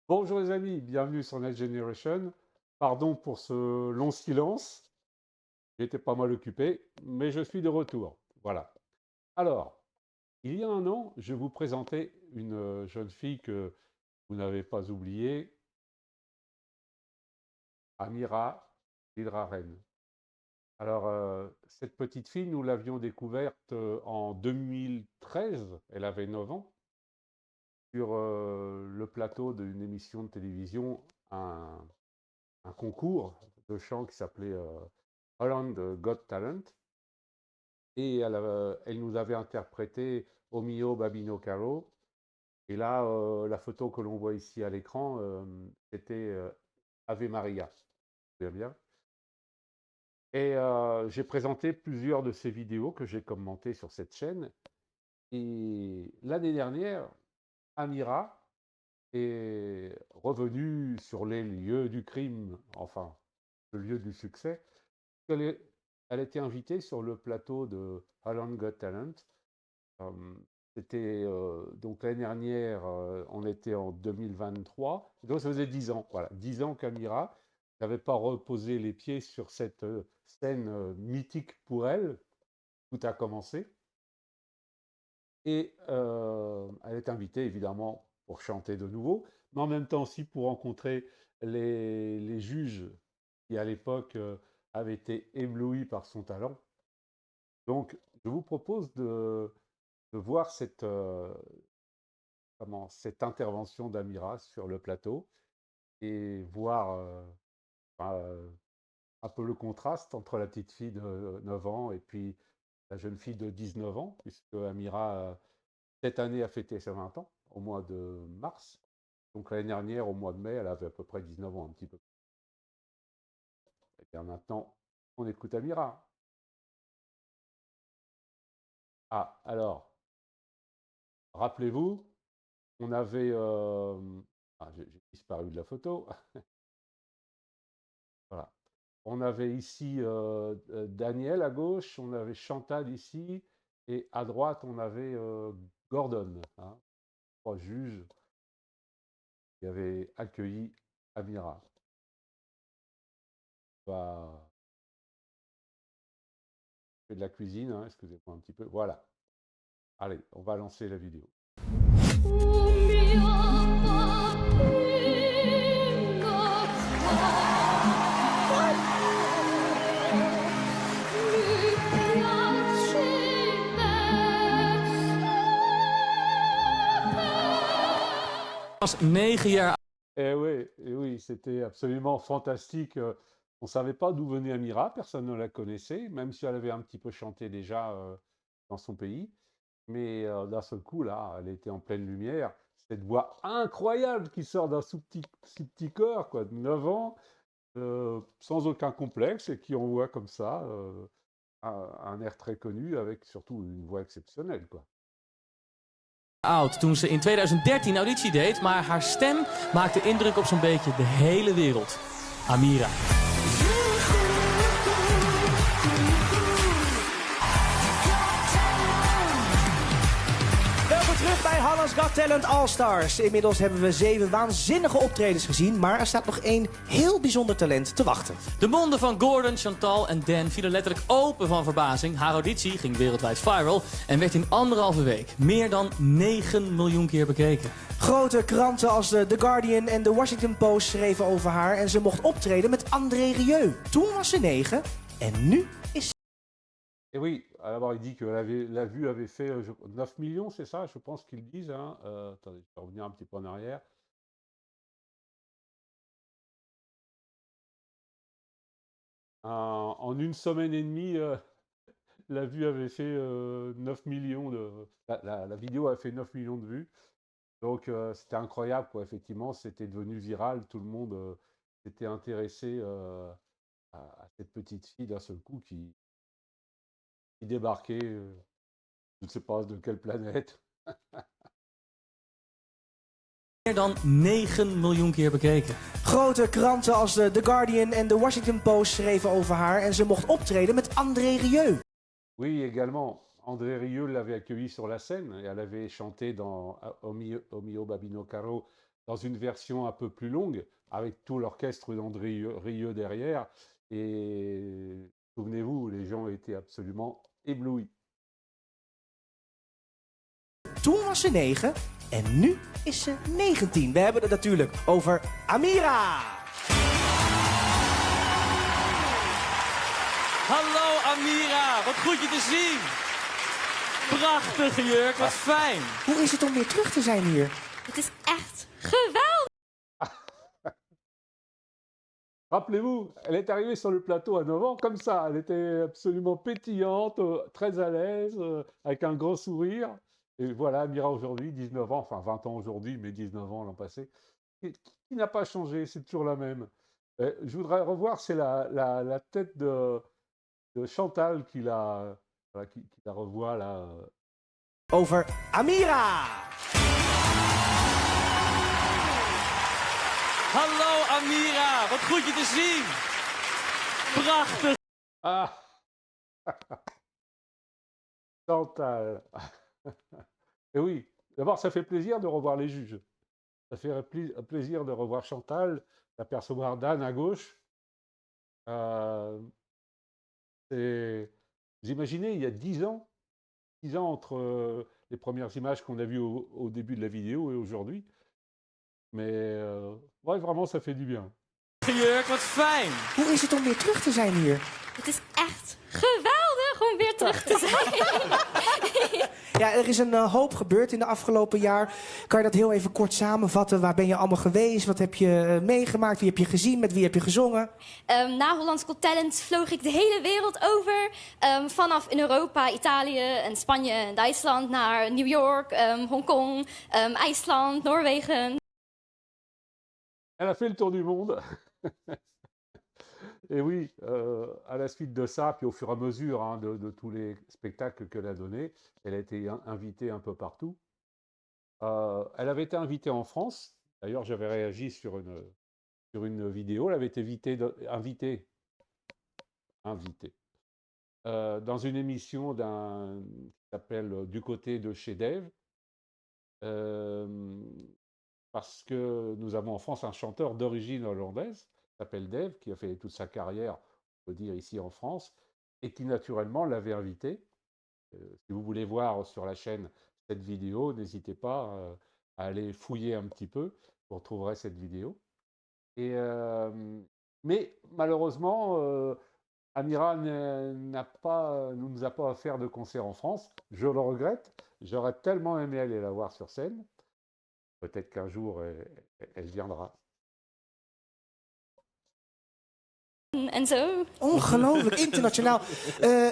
Bonjour les amis, bienvenue sur Next Generation. Pardon pour ce long silence, j'étais pas mal occupé, mais je suis de retour. Voilà. Alors, il y a un an, je vous présentais une jeune fille que vous n'avez pas oubliée, Amira Hidraren. Alors, cette petite fille, nous l'avions découverte en 2013, elle avait 9 ans, sur le plateau d'une émission de télévision, un concours de chant qui s'appelait Holland Got Talent. Et elle nous avait interprété O mio babino caro. Et là, la photo que l'on voit ici à l'écran, c'était Ave Maria. Vous voyez bien. Et j'ai présenté plusieurs de ces vidéos que j'ai commentées sur cette chaîne. Et l'année dernière, Amira est revenue sur les lieux du crime, enfin, le lieu du succès. Elle était invitée sur le plateau de Holland Got Talent. Euh, C'était donc l'année dernière, on était en 2023, donc ça faisait 10 ans, voilà, 10 ans qu'Amira n'avait pas reposé les pieds sur cette scène mythique pour elle. Tout a commencé. Et elle est invitée évidemment pour chanter de nouveau, mais en même temps aussi pour rencontrer les juges qui à l'époque avaient été éblouis par son talent. Donc je vous propose de voir cette intervention d'Amira sur le plateau et voir un peu le contraste entre la petite fille de 9 ans et puis la jeune fille de 19 ans, puisque Amira, cette année, a fêté ses 20 ans, au mois de mars. Donc l'année dernière, au mois de mai, elle avait à peu près 19 ans, un petit peu. Et bien maintenant, on écoute Amira. Ah, alors, rappelez-vous, on avait... j'ai disparu de la photo. Voilà. On avait ici Daniel à gauche, on avait Chantal ici, et à droite, on avait Gordon, hein, trois juges qui avaient accueilli Amira. Bah, fait de la cuisine, hein, excusez-moi un petit peu. Voilà. Allez, on va lancer la vidéo. Was 9 jaar. Eh oui, c'était absolument fantastique. On ne savait pas d'où venait Amira, personne ne la connaissait, même si elle avait un petit peu chanté déjà dans son pays. Mais d'un seul coup, là, elle était en pleine lumière. Cette voix incroyable qui sort d'un si petit corps, quoi, de 9 ans, sans aucun complexe, et qui envoie comme ça un air très connu, avec surtout une voix exceptionnelle, quoi. Oud toen ze in 2013 auditie deed, maar haar stem maakte indruk op zo'n beetje de hele wereld. Amira. Welkom terug bij Holland's Got Talent All Stars. Inmiddels hebben we 7 waanzinnige optredens gezien, maar er staat nog één heel bijzonder talent te wachten. De monden van Gordon, Chantal en Dan vielen letterlijk open van verbazing. Haar auditie ging wereldwijd viral en werd in 1,5 week meer dan 9 miljoen keer bekeken. Grote kranten als de The Guardian en de Washington Post schreven over haar en ze mocht optreden met André Rieu. Toen was ze 9 en nu is ze... Et oui, alors il dit que la vue avait fait 9 millions, c'est ça, je pense qu'ils disent, hein. Attendez, je vais revenir un petit peu en arrière. En une semaine et demie, la vue avait fait 9 millions de... La vidéo a fait 9 millions de vues. Donc c'était incroyable, quoi. Effectivement, c'était devenu viral. Tout le monde s'était intéressé à cette petite fille d'un seul coup qui débarquait, je ne sais pas de quelle planète. Meer dan 9 miljoen keer bekeken. Grote kranten als de The Guardian en de Washington Post schreven over haar en ze mocht optreden met André Rieu. Oui, également. André Rieu l'avait accueillie sur la scène et elle avait chanté dans O mio babino caro dans une version un peu plus longue, avec tout l'orchestre d'André Rieu derrière. Et souvenez-vous, les gens étaient absolument éblouis. Toen was ze 9 en nu is ze 19. We hebben het natuurlijk over Amira. Hallo Amira, wat goed je te zien. Prachtige jurk, wat fijn. Hoe is het om weer terug te zijn hier? Het is echt geweldig. Rappelez-vous, elle est arrivée sur le plateau à 9 ans comme ça. Elle était absolument pétillante, très à l'aise, avec un grand sourire. Et voilà, Amira aujourd'hui, 19 ans, enfin 20 ans aujourd'hui, mais 19 ans l'an passé, qui n'a pas changé, c'est toujours la même. Je voudrais revoir, c'est la tête de Chantal qui la revoit là. Over Amira. Hallo Amira, wat goed je te zien. Prachtig. Ah Chantal. Et oui, d'abord, ça fait plaisir de revoir les juges. Ça fait plaisir de revoir Chantal, d'apercevoir Dan à gauche. Vous imaginez, il y a 10 ans entre les premières images qu'on a vues au début de la vidéo et aujourd'hui. Mais ouais, vraiment, ça fait du bien. Jurk, wat fijn. Hoe is het om weer terug te zijn hier? Het is echt geweldig om weer terug te zijn. Ja, er is een hoop gebeurd in de afgelopen jaar. Kan je dat heel even kort samenvatten? Waar ben je allemaal geweest? Wat heb je meegemaakt? Wie heb je gezien? Met wie heb je gezongen? Na Hollands Got Talent vloog ik de hele wereld over. Vanaf in Europa, Italië en Spanje en Duitsland naar New York, Hongkong, IJsland, Noorwegen. Elle a fait le tour du monde. Et oui, à la suite de ça, puis au fur et à mesure de tous les spectacles qu'elle a donnés, elle a été invitée un peu partout. Elle avait été invitée en France. D'ailleurs, j'avais réagi sur une vidéo. Elle avait été invitée dans une émission qui s'appelle Du côté de chez Dave. Parce que nous avons en France un chanteur d'origine hollandaise, qui s'appelle Dave, qui a fait toute sa carrière, on peut dire, ici en France, et qui naturellement l'avait invité. Si vous voulez voir sur la chaîne cette vidéo, n'hésitez pas à aller fouiller un petit peu, vous retrouverez cette vidéo. Mais malheureusement, Amira ne nous a pas offert de concert en France. Je le regrette, j'aurais tellement aimé aller la voir sur scène. Peut-être qu'un jour, elle viendra. En zo. Ongelooflijk internationaal.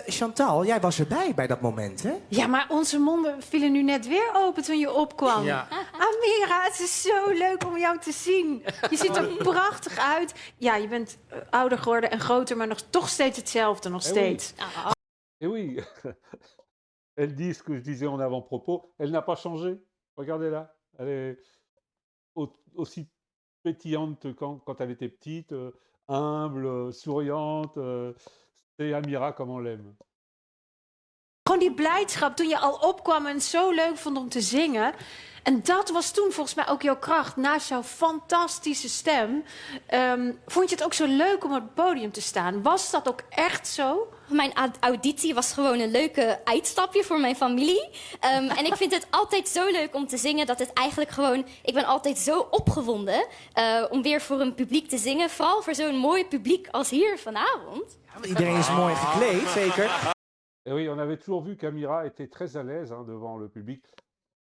Chantal, jij was erbij bij dat moment, hè? Ja, maar onze monden vielen nu net weer open toen je opkwam. Ja. Amira, het is zo leuk om jou te zien. Je ziet er prachtig uit. Ja, je bent ouder geworden en groter, maar toch steeds hetzelfde, nog steeds. Et oui, elle dit ce que je disais en avant-propos, elle n'a pas changé. Regardez-la, elle est aussi pétillante quand elle était petite, humble, souriante. C'est Amira comme on l'aime. Gewoon die blijdschap toen je al opkwam en het zo leuk vond om te zingen. En dat was toen volgens mij ook jouw kracht. Naast jouw fantastische stem. Vond je het ook zo leuk om op het podium te staan? Was dat ook echt zo? Mijn auditie was gewoon een leuke uitstapje voor mijn familie. En ik vind het altijd zo leuk om te zingen dat het eigenlijk gewoon... Ik ben altijd zo opgewonden om weer voor een publiek te zingen. Vooral voor zo'n mooi publiek als hier vanavond. Iedereen is mooi gekleed, zeker. Et oui, on avait toujours vu qu'Amira était très à l'aise devant le public.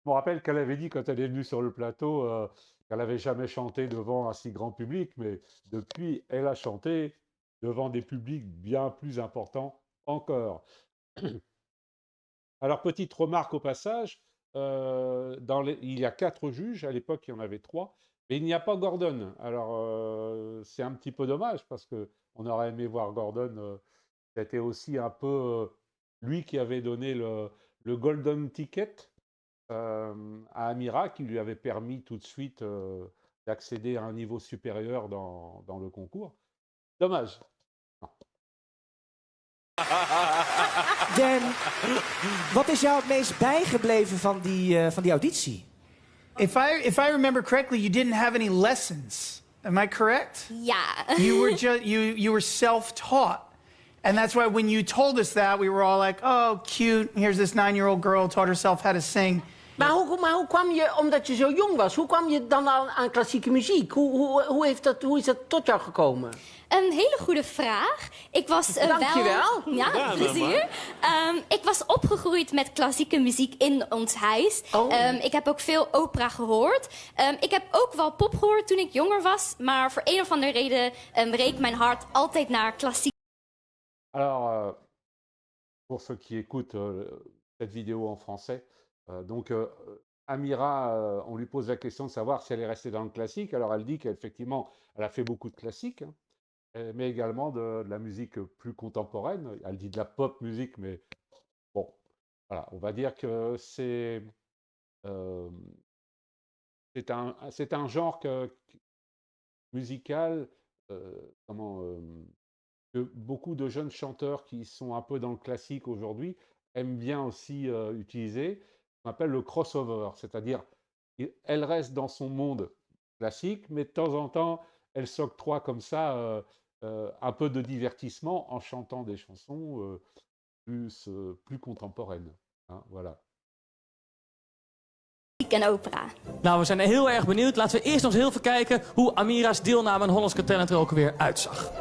Je me rappelle qu'elle avait dit quand elle est venue sur le plateau qu'elle n'avait jamais chanté devant un si grand public, mais depuis, elle a chanté devant des publics bien plus importants encore. Alors, petite remarque au passage, il y a 4 juges, à l'époque il y en avait 3, mais il n'y a pas Gordon. Alors, c'est un petit peu dommage parce qu'on aurait aimé voir Gordon. C'était aussi un peu lui qui avait donné le Golden Ticket à Amira, qui lui avait permis tout de suite d'accéder à un niveau supérieur dans le concours. Dommage. Dan, wat is jou het meest bijgebleven van die auditie? If I remember correctly, you didn't have any lessons. Am I correct? Yeah. You were just you were self-taught. And that's why when you told us that, we were all like, oh, cute. Here's this 9-year-old girl taught herself how to sing. Maar hoe kwam je, omdat je zo jong was, hoe kwam je dan aan klassieke muziek? Hoe is dat tot jou gekomen? Een hele goede vraag. Ik was Dankjewel. wel... Ja, plezier. Ik was opgegroeid met klassieke muziek in ons huis. Ik heb ook veel opera gehoord. Ik heb ook wel pop gehoord toen ik jonger was. Maar voor een of andere reden reek mijn hart altijd naar klassiek. Alors, pour ceux qui écoutent cette vidéo en français, donc Amira, on lui pose la question de savoir si elle est restée dans le classique. Alors elle dit qu'effectivement, elle a fait beaucoup de classiques, hein, mais également de la musique plus contemporaine. Elle dit de la pop musique, mais bon, voilà, on va dire que c'est un genre musical, que beaucoup de jeunes chanteurs qui sont un peu dans le classique aujourd'hui aiment bien aussi utiliser, qu'on appelle le crossover, c'est-à-dire elle reste dans son monde classique, mais de temps en temps, elle s'octroie comme ça un peu de divertissement en chantant des chansons plus contemporaines. Hein, voilà. En opera. Nou, we zijn heel erg benieuwd. Laten we eerst nog eens heel even kijken hoe Amira's deelname aan Hollands Got Talent er ook weer uitzag.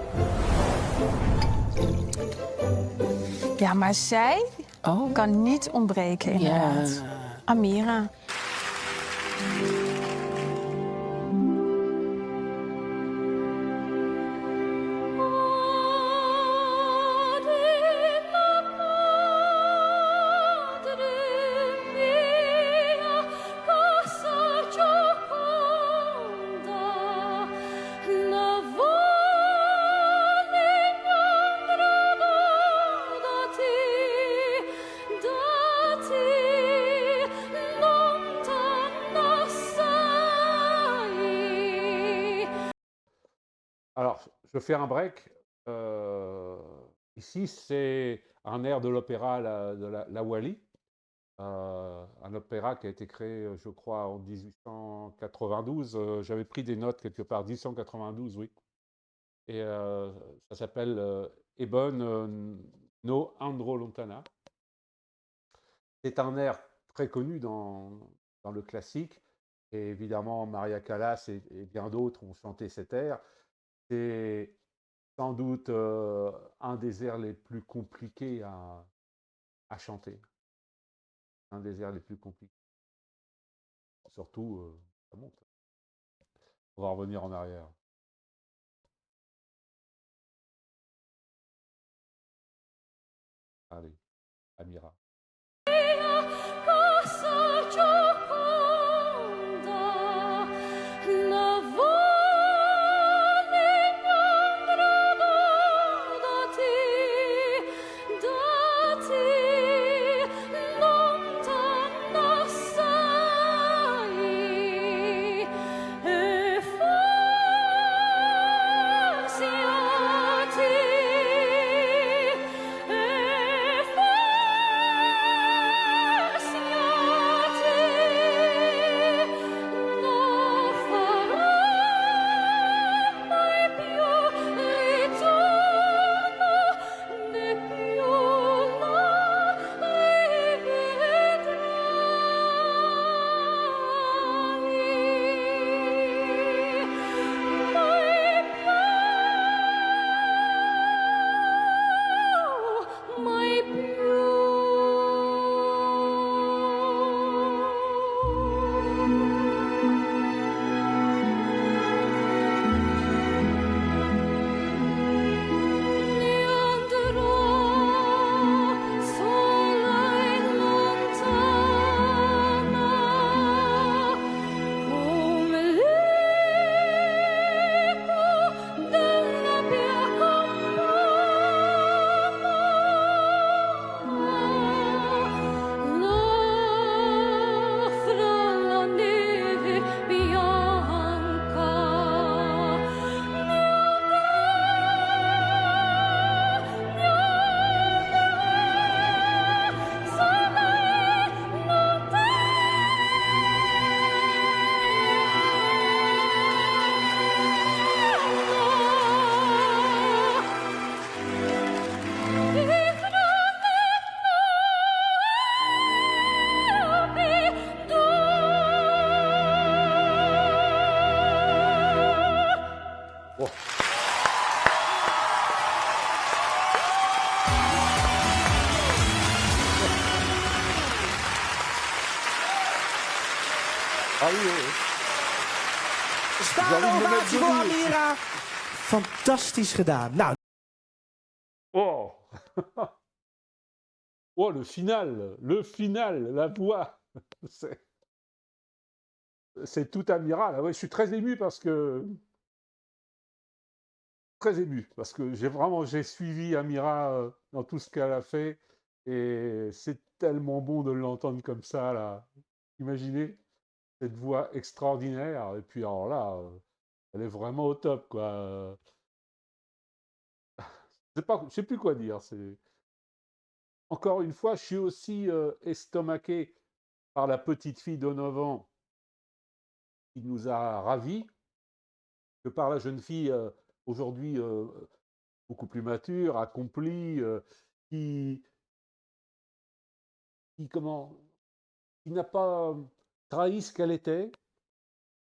Ja, maar zij kan niet ontbreken inderdaad. Amira. Alors, je fais un break. Ici, c'est un air de l'opéra de la Wally, un opéra qui a été créé, je crois, en 1892. J'avais pris des notes quelque part, 1892, oui. Et ça s'appelle Ebon no Andro Lontana. C'est un air très connu dans le classique. Et évidemment, Maria Callas et bien d'autres ont chanté cet air. C'est sans doute un des airs les plus compliqués à chanter. Un des airs les plus compliqués. Surtout, ça monte. On va revenir en arrière. Allez, Amira. Staande envie de me mettre ovatie voor debout. Amira. Fantastisch gedaan. Nou, Oh Oh, le final, la voix. C'est tout Amira. Là. Ouais, je suis très ému parce que j'ai suivi Amira dans tout ce qu'elle a fait et c'est tellement bon de l'entendre comme ça là. Imaginez cette voix extraordinaire et puis alors là, elle est vraiment au top quoi. Je sais plus quoi dire. Encore une fois, je suis aussi estomaqué par la petite fille de 9 ans qui nous a ravis que par la jeune fille aujourd'hui beaucoup plus mature, accomplie, qui, qui n'a pas trahi ce qu'elle était,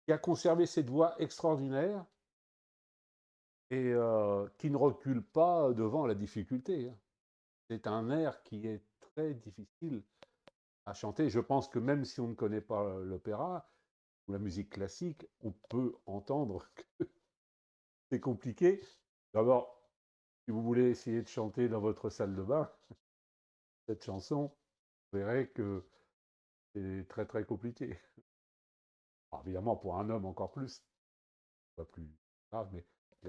qui a conservé cette voix extraordinaire et qui ne recule pas devant la difficulté. Hein. C'est un air qui est très difficile à chanter. Je pense que même si on ne connaît pas l'opéra ou la musique classique, on peut entendre que c'est compliqué. D'abord, si vous voulez essayer de chanter dans votre salle de bain, cette chanson, vous verrez que c'est très très compliqué. Alors, évidemment, pour un homme encore plus, pas plus grave, mais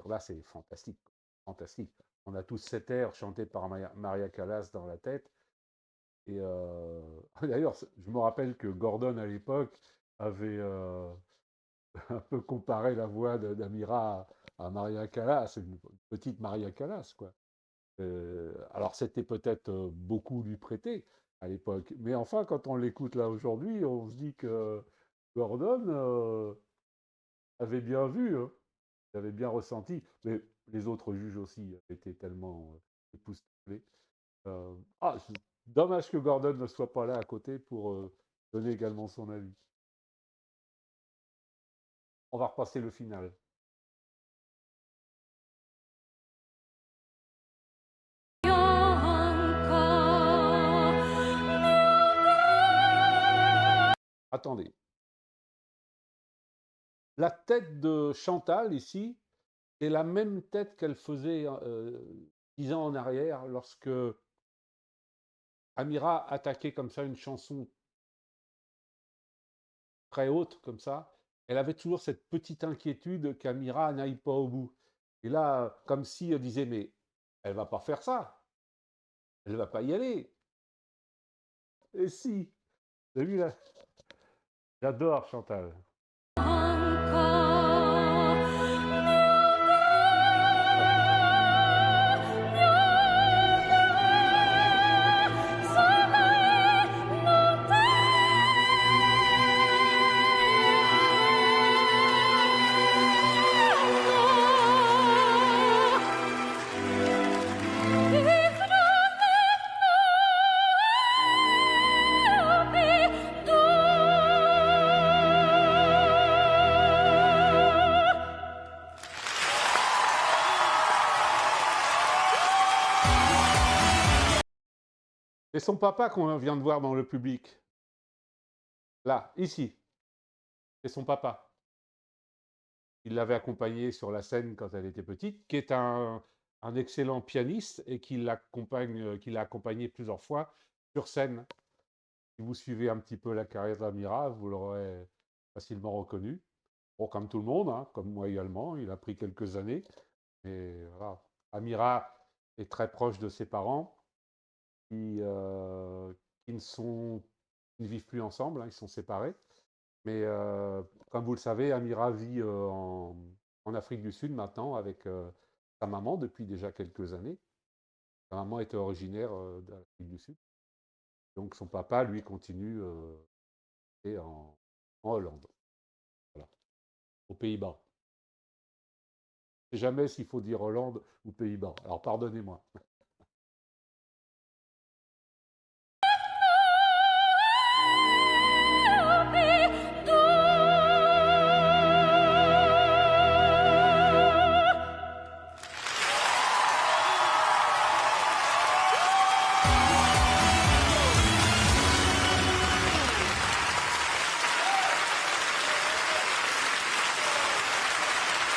là c'est fantastique, fantastique. On a tous cet air chanté par Maria Callas dans la tête. Et d'ailleurs, je me rappelle que Gordon à l'époque avait un peu comparé la voix d'Amira à Maria Callas, une petite Maria Callas, quoi. Alors c'était peut-être beaucoup lui prêter à l'époque, mais enfin quand on l'écoute là aujourd'hui, on se dit que Gordon avait bien vu, hein, il avait bien ressenti, mais les autres juges aussi étaient tellement époustouflés. C'est dommage que Gordon ne soit pas là à côté pour donner également son avis. On va repasser le final. Attendez. La tête de Chantal, ici, est la même tête qu'elle faisait 10 ans en arrière, lorsque Amira attaquait comme ça une chanson très haute, comme ça. Elle avait toujours cette petite inquiétude qu'Amira n'aille pas au bout. Et là, comme si elle disait, mais elle va pas faire ça. Elle va pas y aller. Et si. Vous avez vu là? J'adore Chantal. C'est son papa qu'on vient de voir dans le public. Là, ici. C'est son papa. Il l'avait accompagnée sur la scène quand elle était petite, qui est un excellent pianiste et qui l'a accompagné plusieurs fois sur scène. Si vous suivez un petit peu la carrière d'Amira, vous l'aurez facilement reconnu. Bon, comme tout le monde, hein, comme moi également, il a pris quelques années. Mais voilà. Amira est très proche de ses parents. Qui ne vivent plus ensemble, hein, ils sont séparés. Mais comme vous le savez, Amira vit en Afrique du Sud maintenant avec sa maman depuis déjà quelques années. Sa maman était originaire d'Afrique du Sud. Donc son papa, lui, continue en Hollande, voilà, aux Pays-Bas. Je ne sais jamais s'il faut dire Hollande ou Pays-Bas. Alors pardonnez-moi.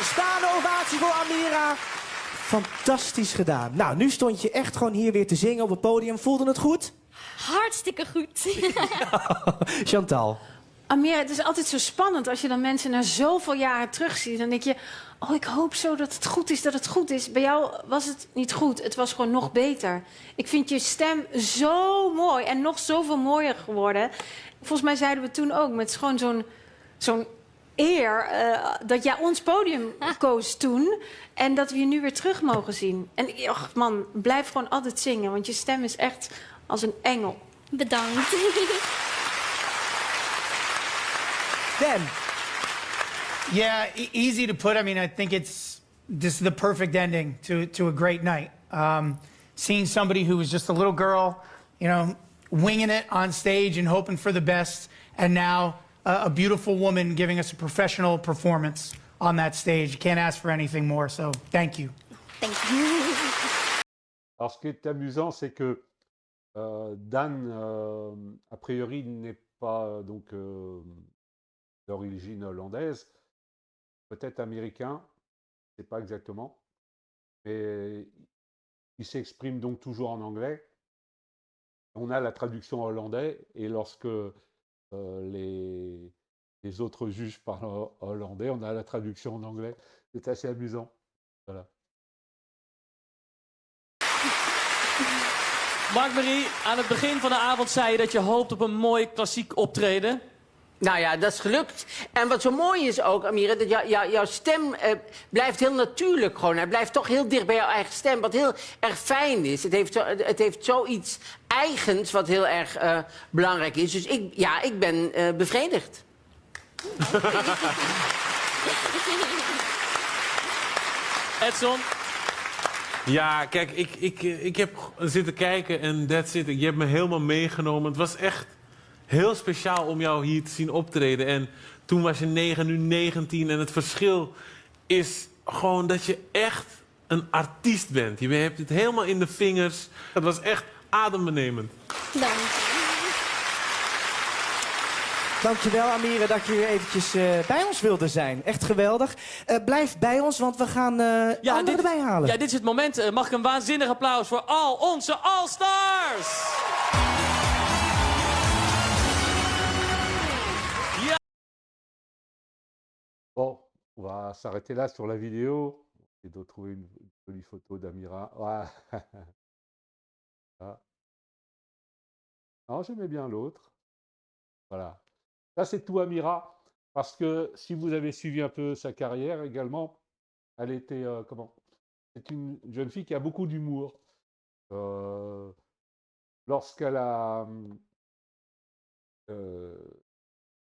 Staande ovatie voor Amira. Fantastisch gedaan. Nou, nu stond je echt gewoon hier weer te zingen op het podium. Voelde het goed? Hartstikke goed. Chantal. Amira, het is altijd zo spannend als je dan mensen na zoveel jaren terugziet. Dan denk je, oh, ik hoop zo dat het goed is, dat het goed is. Bij jou was het niet goed, het was gewoon nog beter. Ik vind je stem zo mooi en nog zoveel mooier geworden. Volgens mij zeiden we toen ook, met het is gewoon zo'n eer dat jij ons podium koos toen. En dat we je nu weer terug mogen zien. En ach man, blijf gewoon altijd zingen, want je stem is echt als een engel. Bedankt. Dan. Yeah, easy to put. I mean, I think it's just the perfect ending to a great night. Seeing somebody who was just a little girl, you know, winging it on stage and hoping for the best, and now a beautiful woman giving us a professional performance on that stage. You can't ask for anything more, so thank you. Thank you. Alors, ce qui est amusant, c'est que Dan, a priori, n'est pas donc d'origine hollandaise, peut-être américain, je ne sais pas exactement, mais il s'exprime donc toujours en anglais. On a la traduction en hollandais, et lorsque les autres juges parlent hollandais, on a la traduction en anglais. C'est assez amusant. Voilà. Mark-Marie, aan het begin van de avond zei je dat je hoopt op een mooi klassiek optreden. Nou ja, dat is gelukt. En wat zo mooi is ook, Amira, dat jouw stem blijft heel natuurlijk gewoon. Hij blijft toch heel dicht bij jouw eigen stem, wat heel erg fijn is. Het heeft zoiets eigens wat heel erg belangrijk is. Dus ik ben bevredigd. Edson? Ja, kijk, ik heb zitten kijken en that's it. Je hebt me helemaal meegenomen. Het was echt heel speciaal om jou hier te zien optreden. En toen was je 9, nu 19. En het verschil is gewoon dat je echt een artiest bent. Je hebt het helemaal in de vingers. Het was echt adembenemend. Dank. Dankjewel, Amira, dat je weer eventjes bij ons wilde zijn. Echt geweldig. Blijf bij ons, want we gaan anderen erbij halen. Ja, dit is het moment. Mag ik een waanzinnig applaus voor al onze All-Stars? Bon, on va s'arrêter là sur la vidéo. Et de trouver une jolie photo d'Amira. Ouais. Ah. Non, j'aimais bien l'autre. Voilà. Ça, c'est tout Amira. Parce que si vous avez suivi un peu sa carrière également, elle était, c'est une jeune fille qui a beaucoup d'humour. Lorsqu'elle a...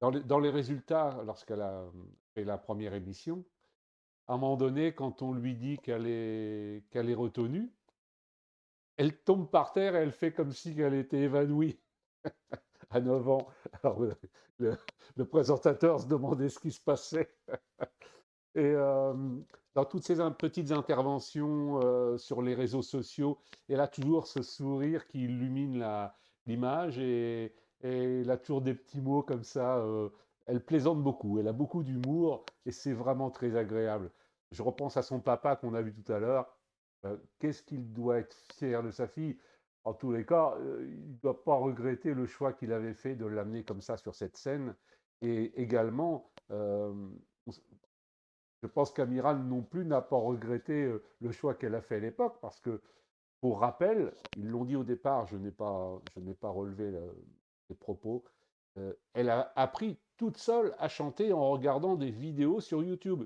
dans les résultats, lorsqu'elle a fait la première émission, à un moment donné, quand on lui dit qu'elle est retenue, elle tombe par terre et elle fait comme si elle était évanouie à 9 ans. Alors, le présentateur se demandait ce qui se passait. Et dans toutes ces petites interventions sur les réseaux sociaux, elle a toujours ce sourire qui illumine l'image, et elle a toujours des petits mots comme ça. Elle plaisante beaucoup, elle a beaucoup d'humour, et c'est vraiment très agréable. Je repense à son papa qu'on a vu tout à l'heure. Qu'est-ce qu'il doit être fier de sa fille? En tous les cas, il ne doit pas regretter le choix qu'il avait fait de l'amener comme ça sur cette scène. Et également, je pense qu'Amira non plus n'a pas regretté le choix qu'elle a fait à l'époque, parce que, pour rappel, ils l'ont dit au départ, je n'ai pas relevé les propos, elle a appris toute seule à chanter en regardant des vidéos sur YouTube.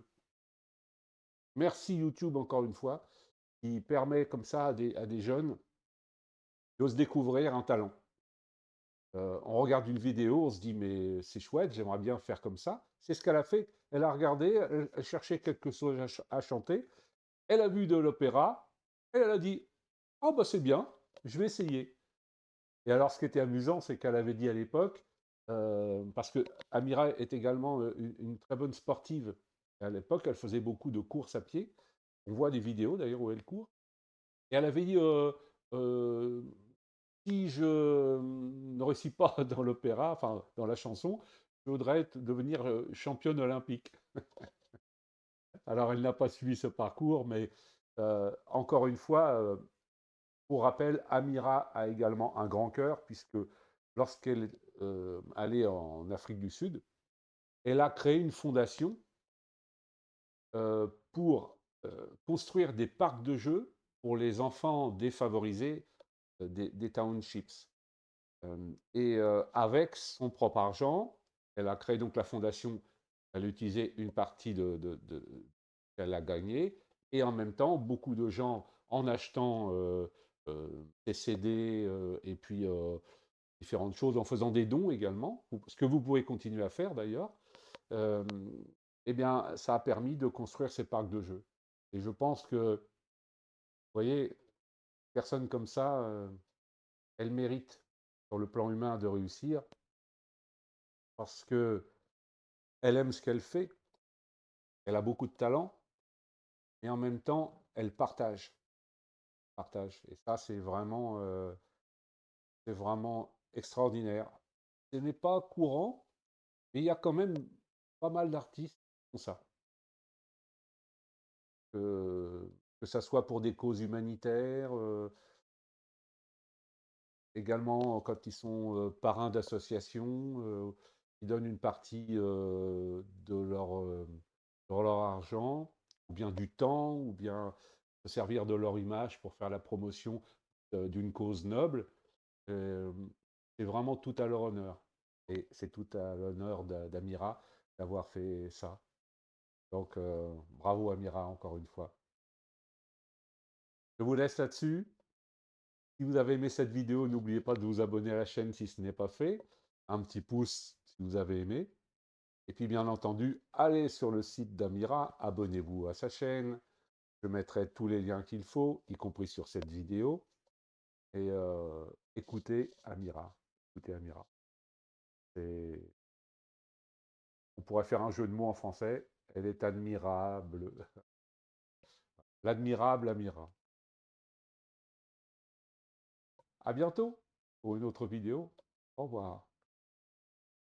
Merci YouTube encore une fois, qui permet comme ça à des jeunes de se découvrir un talent. On regarde une vidéo, on se dit mais c'est chouette, j'aimerais bien faire comme ça. C'est ce qu'elle a fait. Elle a regardé, elle cherchait quelque chose à chanter. Elle a vu de l'opéra et elle a dit ah bah c'est bien, je vais essayer. Et alors ce qui était amusant, c'est qu'elle avait dit à l'époque, parce que Amira est également une très bonne sportive. Et à l'époque, elle faisait beaucoup de courses à pied. On voit des vidéos d'ailleurs où elle court. Et elle avait dit si je ne réussis pas dans l'opéra, enfin dans la chanson, je voudrais devenir championne olympique. Alors, elle n'a pas suivi ce parcours, mais encore une fois, pour rappel, Amira a également un grand cœur, puisque lorsqu'elle allait en Afrique du Sud, elle a créé une fondation pour construire des parcs de jeux pour les enfants défavorisés des townships. Et avec son propre argent, elle a créé donc la fondation, elle a utilisé une partie qu'elle a gagnée, et en même temps, beaucoup de gens, en achetant des CD et puis différentes choses, en faisant des dons également, ce que vous pouvez continuer à faire d'ailleurs, eh bien, ça a permis de construire ces parcs de jeux. Et je pense que, vous voyez, personne comme ça, elle mérite, sur le plan humain, de réussir, parce que elle aime ce qu'elle fait, elle a beaucoup de talent, et en même temps, elle partage. Partage. Et ça, c'est vraiment extraordinaire. Ce n'est pas courant, mais il y a quand même pas mal d'artistes qui font ça. Que ça soit pour des causes humanitaires, également quand ils sont parrains d'associations, ils donnent une partie de leur argent, ou bien du temps, ou bien se servir de leur image pour faire la promotion d'une cause noble. C'est vraiment tout à leur honneur. Et c'est tout à l'honneur d'Amira d'avoir fait ça. Donc, bravo Amira, encore une fois. Je vous laisse là-dessus. Si vous avez aimé cette vidéo, n'oubliez pas de vous abonner à la chaîne si ce n'est pas fait. Un petit pouce si vous avez aimé. Et puis, bien entendu, allez sur le site d'Amira, abonnez-vous à sa chaîne. Je mettrai tous les liens qu'il faut, y compris sur cette vidéo. Et écoutez Amira. Écoutez Amira. On pourrait faire un jeu de mots en français. Elle est admirable. L'admirable Amira. À bientôt pour une autre vidéo. Au revoir.